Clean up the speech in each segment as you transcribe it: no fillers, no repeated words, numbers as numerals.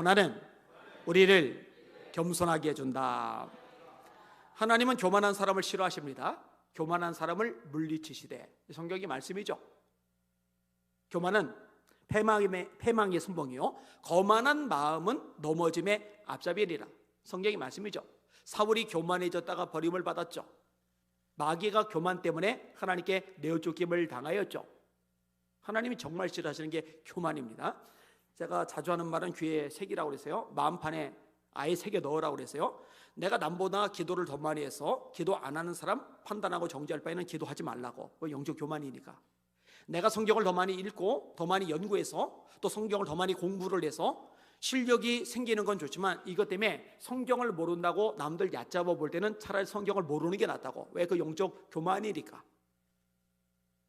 고난은 우리를 겸손하게 해준다. 하나님은 교만한 사람을 싫어하십니다. 교만한 사람을 물리치시되, 성경의 말씀이죠. 교만은 패망의 선봉이요 거만한 마음은 넘어짐의 앞잡이리라. 성경의 말씀이죠. 사울이 교만해졌다가 버림을 받았죠. 마귀가 교만 때문에 하나님께 내어쫓김을 당하였죠. 하나님이 정말 싫어하시는 게 교만입니다. 제가 자주 하는 말은 귀에 새기라고 그랬어요. 마음판에 아예 새겨 넣으라고 그랬어요. 내가 남보다 기도를 더 많이 해서 기도 안 하는 사람 판단하고 정죄할 바에는 기도하지 말라고. 영적 교만이니까. 내가 성경을 더 많이 읽고 더 많이 연구해서 또 성경을 더 많이 공부를 해서 실력이 생기는 건 좋지만 이것 때문에 성경을 모른다고 남들 얕잡아 볼 때는 차라리 성경을 모르는 게 낫다고. 왜? 그 영적 교만이니까.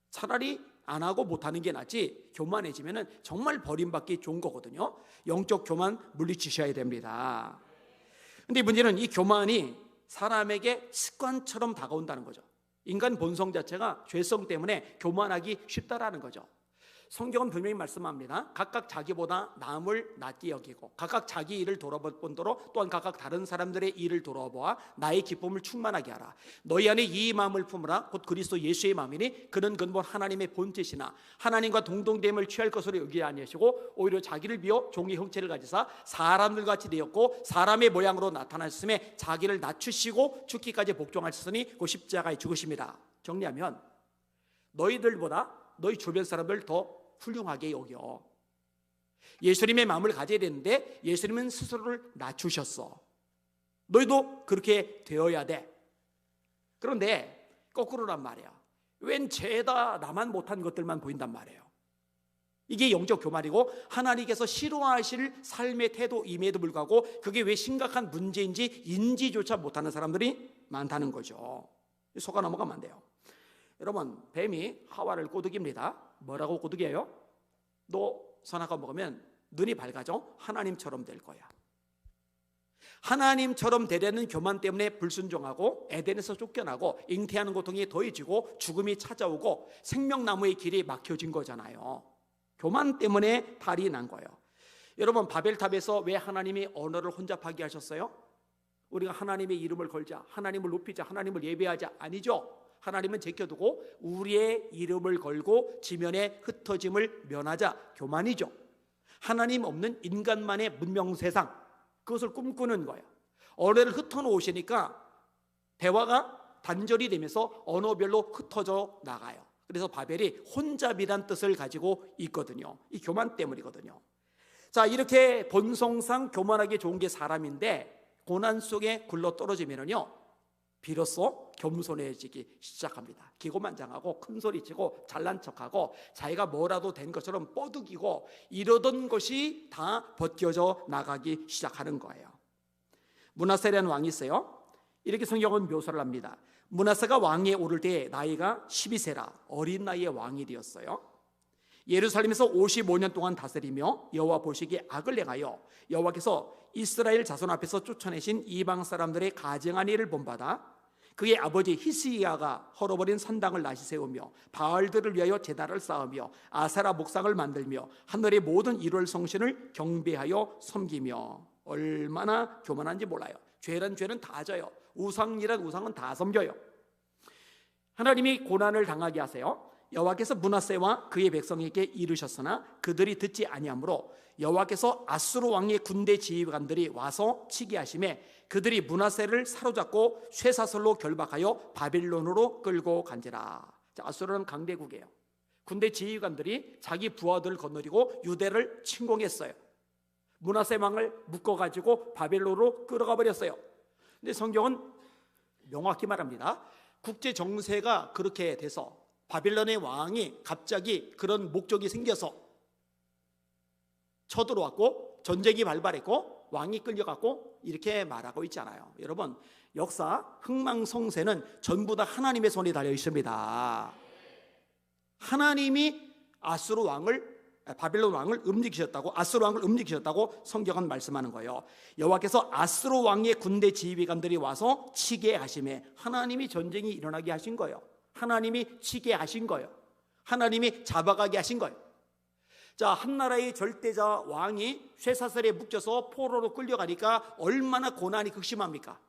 차라리 안 하고 못하는 게 낫지 교만해지면 정말 버림받기 좋은 거거든요. 영적 교만 물리치셔야 됩니다. 근데 문제는 이 교만이 사람에게 습관처럼 다가온다는 거죠. 인간 본성 자체가 죄성 때문에 교만하기 쉽다라는 거죠. 성경은 분명히 말씀합니다. 각각 자기보다 남을 낮게 여기고 각각 자기 일을 돌아볼 뿐더러 또한 각각 다른 사람들의 일을 돌아보아 나의 기쁨을 충만하게 하라. 너희 안에 이 마음을 품으라. 곧 그리스도 예수의 마음이니 그는 근본 하나님의 본체시나 하나님과 동등됨을 취할 것으로 여기지 아니하시고 오히려 자기를 비어 종의 형체를 가지사 사람들같이 되었고 사람의 모양으로 나타나셨음에 자기를 낮추시고 죽기까지 복종하셨으니 그 십자가에 죽으십니다. 정리하면 너희들보다 너희 주변 사람들 더 훌륭하게 여겨. 예수님의 마음을 가져야 되는데 예수님은 스스로를 낮추셨어. 너희도 그렇게 되어야 돼. 그런데 거꾸로란 말이야. 웬 죄다 나만 못한 것들만 보인단 말이에요. 이게 영적 교만이고 하나님께서 싫어하실 삶의 태도임에도 불구하고 그게 왜 심각한 문제인지 인지조차 못하는 사람들이 많다는 거죠. 속아 넘어가면 안 돼요. 여러분, 뱀이 하와를 꼬드깁니다. 뭐라고 꼬드겨요? 너 선악과 먹으면 눈이 밝아져 하나님처럼 될 거야. 하나님처럼 되려는 교만 때문에 불순종하고 에덴에서 쫓겨나고 잉태하는 고통이 더해지고 죽음이 찾아오고 생명나무의 길이 막혀진 거잖아요. 교만 때문에 탈이 난 거예요. 여러분, 바벨탑에서 왜 하나님이 언어를 혼잡하게 하셨어요? 우리가 하나님의 이름을 걸자, 하나님을 높이자, 하나님을 예배하자 아니죠. 하나님은 제껴두고 우리의 이름을 걸고 지면에 흩어짐을 면하자, 교만이죠. 하나님 없는 인간만의 문명 세상, 그것을 꿈꾸는 거예요. 언어를 흩어놓으시니까 대화가 단절이 되면서 언어별로 흩어져 나가요. 그래서 바벨이 혼잡이란 뜻을 가지고 있거든요. 이 교만 때문이거든요. 자, 이렇게 본성상 교만하게 좋은 게 사람인데 고난 속에 굴러 떨어지면요 비로소 겸손해지기 시작합니다. 기고만장하고 큰소리치고 잘난 척하고 자기가 뭐라도 된 것처럼 뻐득이고 이러던 것이 다 벗겨져 나가기 시작하는 거예요. 므낫세라는 왕이 있어요. 이렇게 성경은 묘사를 합니다. 므낫세가 왕위에 오를 때 나이가 12세라 어린 나이에 왕이 되었어요. 예루살렘에서 55년 동안 다스리며 여호와 보시기에 악을 행하여 여호와께서 이스라엘 자손 앞에서 쫓아내신 이방 사람들의 가증한 일을 본받아 그의 아버지 히스기야가 헐어버린 산당을 다시 세우며 바알들을 위하여 제단을 쌓으며 아세라 목상을 만들며 하늘의 모든 일월 성신을 경배하여 섬기며. 얼마나 교만한지 몰라요. 죄란 죄는 다 져요. 우상이란 우상은 다 섬겨요. 하나님이 고난을 당하게 하세요. 여호와께서 므낫세와 그의 백성에게 이르셨으나 그들이 듣지 아니하므로 여호와께서 아수르 왕의 군대 지휘관들이 와서 치게 하심에 그들이 므낫세를 사로잡고 쇠사슬로 결박하여 바빌론으로 끌고 간지라. 자, 아수르는 강대국이에요. 군대 지휘관들이 자기 부하들을 거느리고 유대를 침공했어요. 므낫세 왕을 묶어가지고 바벨론으로 끌어가 버렸어요. 근데 성경은 명확히 말합니다. 국제 정세가 그렇게 돼서 바빌론의 왕이 갑자기 그런 목적이 생겨서 쳐들어왔고 전쟁이 발발했고 왕이 끌려갔고 이렇게 말하고 있잖아요. 여러분, 역사 흥망성쇠는 전부 다 하나님의 손에 달려 있습니다. 하나님이 바빌론 왕을 움직이셨다고, 아수르 왕을 움직이셨다고 성경은 말씀하는 거예요. 여호와께서 아수르 왕의 군대 지휘관들이 와서 치게 하심에 하나님이 전쟁이 일어나게 하신 거예요. 하나님이 치게 하신 거예요. 하나님이 잡아가게 하신 거예요. 자, 한 나라의 절대자 왕이 쇠사슬에 묶여서 포로로 끌려가니까 얼마나 고난이 극심합니까?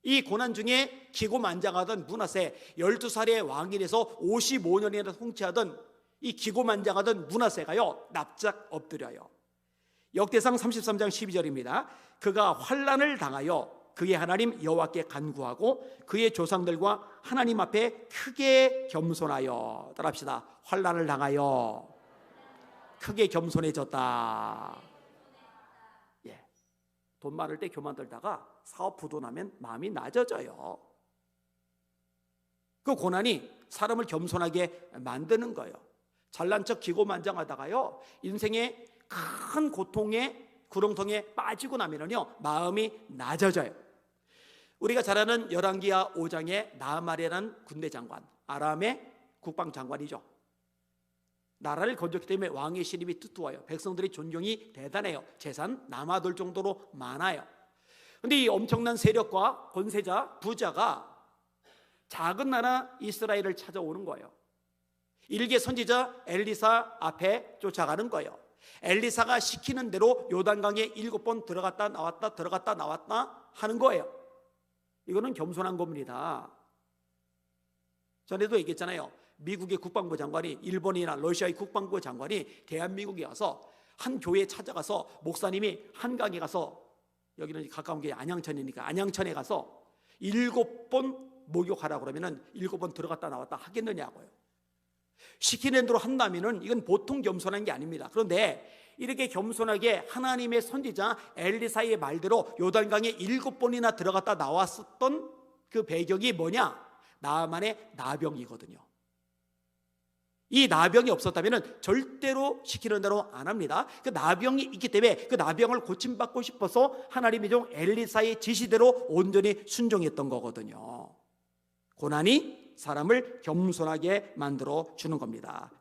이 고난 중에 기고만장하던 므낫세, 12살의 왕이 돼서 55년이나 통치하던 이 기고만장하던 므낫세가요 납작 엎드려요. 역대상 33장 12절입니다. 그가 환난을 당하여 그의 하나님 여호와께 간구하고 그의 조상들과 하나님 앞에 크게 겸손하여, 따라합시다. 환난을 당하여 크게 겸손해졌다. 예, 돈 많을 때 교만 들다가 사업 부도나면 마음이 낮아져요. 그 고난이 사람을 겸손하게 만드는 거예요. 잘난 척 기고만장하다가요 인생의 큰 고통의 구렁텅이에 빠지고 나면은요 마음이 낮아져요. 우리가 잘 아는 열왕기하 5장의 나하말이라는 군대 장관, 아람의 국방장관이죠. 나라를 건졌기 때문에 왕의 신임이 두터워요. 백성들의 존경이 대단해요. 재산 남아돌 정도로 많아요. 그런데 이 엄청난 세력과 권세자, 부자가 작은 나라 이스라엘을 찾아오는 거예요. 일개 선지자 엘리사 앞에 쫓아가는 거예요. 엘리사가 시키는 대로 요단강에 7번 들어갔다 나왔다 들어갔다 나왔다 하는 거예요. 이거는 겸손한 겁니다. 전에도 얘기했잖아요. 미국의 국방부 장관이, 일본이나 러시아의 국방부 장관이 대한민국에 와서 한 교회에 찾아가서 목사님이 한강에 가서, 여기는 가까운 게 안양천이니까 안양천에 가서 7번 목욕하라고 그러면은 7번 들어갔다 나왔다 하겠느냐고요. 시키는 대로 한다면은 이건 보통 겸손한 게 아닙니다. 그런데 이렇게 겸손하게 하나님의 선지자 엘리사의 말대로 요단강에 7번이나 들어갔다 나왔었던 그 배경이 뭐냐? 나만의 나병이거든요. 이 나병이 없었다면 절대로 시키는 대로 안 합니다. 그 나병이 있기 때문에 그 나병을 고침받고 싶어서 하나님의 종 엘리사의 지시대로 온전히 순종했던 거거든요. 고난이 사람을 겸손하게 만들어 주는 겁니다.